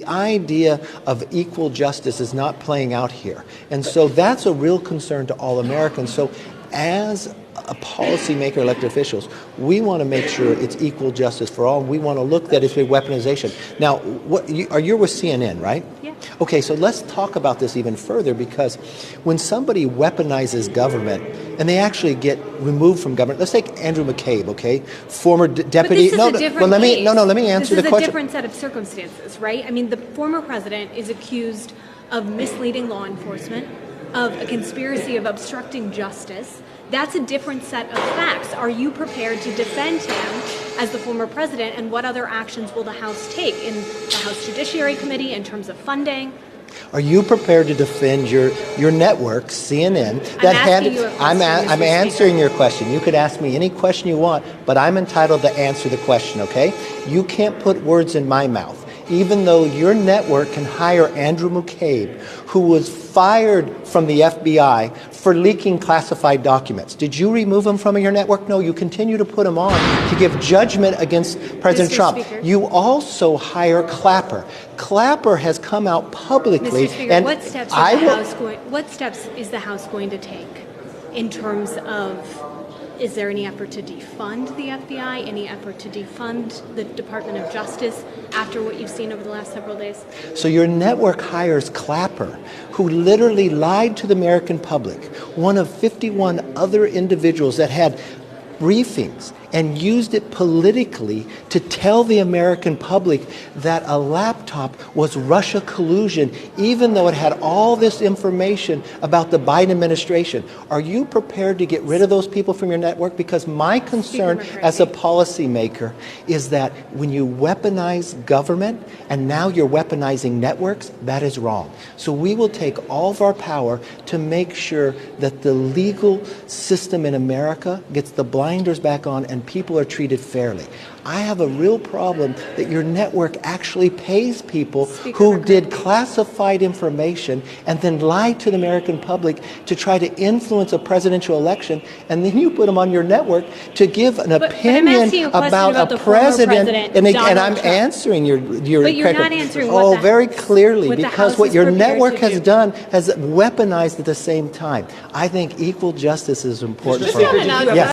The idea of equal justice is not playing out here. And so that's a real concern to all Americans. So as a policymaker, elected officials, we want to make sure it's equal justice for all. We want to look at it as weaponization. Now, you're with CNN, right? Yeah. Okay, so let's talk about this even further, because when somebody weaponizes government and they actually get removed from government, let's take Andrew McCabe, okay, former deputy. But this is a different let me case. let me answer the question. This is a different set of circumstances, right? I mean, the former president is accused of misleading law enforcement, of a conspiracy of obstructing justice. That's a different set of facts. Are you prepared to defend him as the former president, and what other actions will the House take in the House Judiciary Committee in terms of funding? Are you prepared to defend your network, CNN? I'm answering your question. You could ask me any question you want, but I'm entitled to answer the question, okay? You can't put words in my mouth. Even though your network can hire Andrew McCabe, who was fired from the FBI for leaking classified documents. Did you remove him from your network? No, you continue to put him on to give judgment against President Trump. Speaker. You also hire Clapper. Clapper has come out publicly. Mr. Speaker, and what steps is the House going to take in terms of, is there any effort to defund the FBI, any effort to defund the Department of Justice after what you've seen over the last several days? So your network hires Clapper, who literally lied to the American public, one of 51 other individuals that had briefings and used it politically to tell the American public that a laptop was Russia collusion, even though it had all this information about the Biden administration. Are you prepared to get rid of those people from your network? Because my concern as a policymaker is that when you weaponize government and now you're weaponizing networks, that is wrong. So we will take all of our power to make sure that the legal system in America gets the blinders back on and people are treated fairly. I have a real problem that your network actually pays people who did classified information and then lied to the American public to try to influence a presidential election, and then you put them on your network to give an opinion about a president. And I'm answering your But you're not answering very clearly, because what your network has done has weaponized at the same time. I think equal justice is important for all.